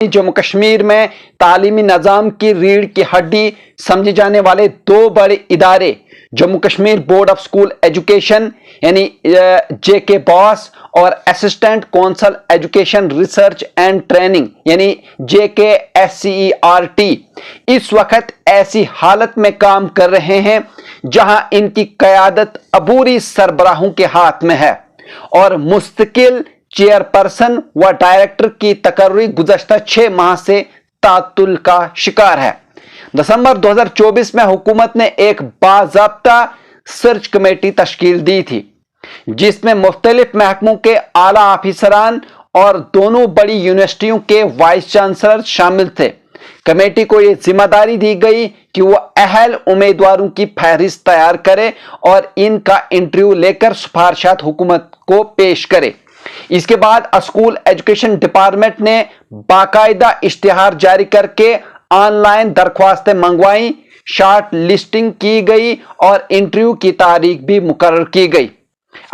जम्मू कश्मीर में तालीमी निज़ाम की रीढ़ की हड्डी समझे जाने वाले दो बड़े इदारे Jammu Kashmir board of school education यानी जेके बॉस और assistant council education research and training यानी JKSCERT इस वक्त ऐसी हालत में काम कर रहे हैं जहां इनकी क़यादत अबूरी सरबराहों के हाथ में है और मुस्तकिल चेयरपर्सन व डायरेक्टर की तकर्री गुज़श्ता 6 माह से तातुल का शिकार है। दिसंबर 2024 में हुकूमत ने एक बाज़ाब्ता सर्च कमेटी तश्कील दी थी जिसमें मुख्तलिफ महकमों के आला ऑफिसरान और दोनों बड़ी यूनिवर्सिटियों के वाइस चांसलर शामिल थे। कमेटी को यह जिम्मेदारी दी गई कि वह अहल उम्मीदवारों की फहरिस्त तैयार करे और इनका इंटरव्यू लेकर सिफारिशात हुकूमत को पेश करे। इसके बाद स्कूल एजुकेशन डिपार्टमेंट ने बाकायदा इश्तिहार जारी करके ऑनलाइन दरख्वास्तें मंगवाई, शॉर्ट लिस्टिंग की गई और इंटरव्यू की तारीख भी मुकर्रर की गई।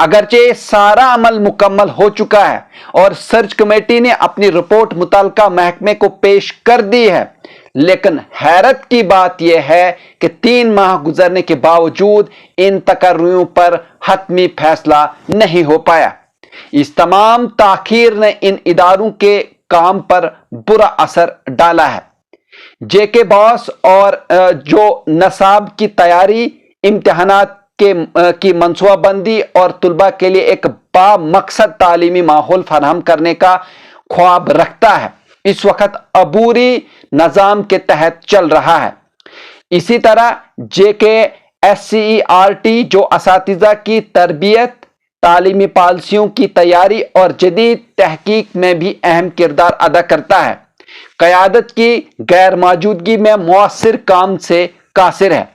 अगरचे सारा अमल मुकम्मल हो चुका है और सर्च कमेटी ने अपनी रिपोर्ट मुतल्लिका महकमे को पेश कर दी है, लेकिन हैरत की बात यह है कि 3 माह गुजरने के बावजूद इन तकर्रियों पर हतमी फैसला नहीं हो पाया। इस तमाम ताखीर ने इन इदारों के काम पर बुरा असर डाला है। जेके बॉस और जो नसाब की तैयारी, इम्तिहानात की मनसूबाबंदी और तुलबा के लिए एक बामकसद तालीमी माहौल फराहम करने का ख्वाब रखता है, इस वक्त अबूरी निज़ाम के तहत चल रहा है। इसी तरह JKSCERT जो असातिज़ा की तरबियत, तालीमी पॉलिसियों की तैयारी और जदीद तहकीक में भी अहम किरदार अदा करता है, क़यादत की गैर मौजूदगी में मुअस्सिर काम से कासिर है।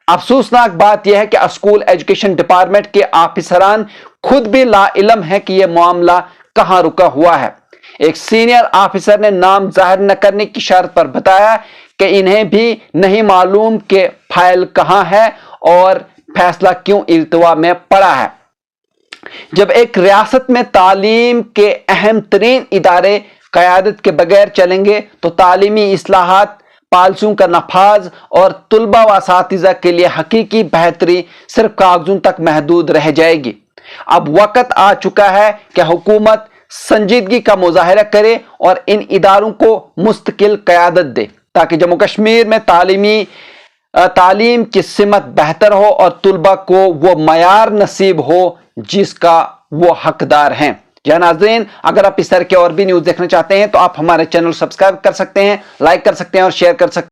अफसोसनाक बात यह है कि स्कूल एजुकेशन डिपार्टमेंट के ऑफिसरान खुद भी लाइल्म है कि यह मामला कहां रुका हुआ है। एक सीनियर ऑफिसर ने नाम जाहिर न करने की शर्त पर बताया कि इन्हें भी नहीं मालूम कि फाइल कहां है और फैसला क्यों इल्तवा में पड़ा है। जब एक रियासत में तालीम के अहम तरीन इदारे क़यादत के बगैर चलेंगे तो तालीमी इस्लाहात, पॉलिसियों का नफाज और तुलबा व असातिज़ा के लिए हकीकी बेहतरी सिर्फ कागजों तक महदूद रह जाएगी। अब वक्त आ चुका है कि हुकूमत संजीदगी का मुजाहरा करे और इन इदारों को मुस्तकिल क़यादत दे ताकि जम्मू कश्मीर में तालीम की सिमत बेहतर हो और तुलबा को वो मयार नसीब हो जिसका वो हकदार हैं। या नाज़रीन, अगर आप इस तरह के और भी न्यूज़ देखना चाहते हैं तो आप हमारे चैनल सब्सक्राइब कर सकते हैं, लाइक कर सकते हैं और शेयर कर सकते हैं।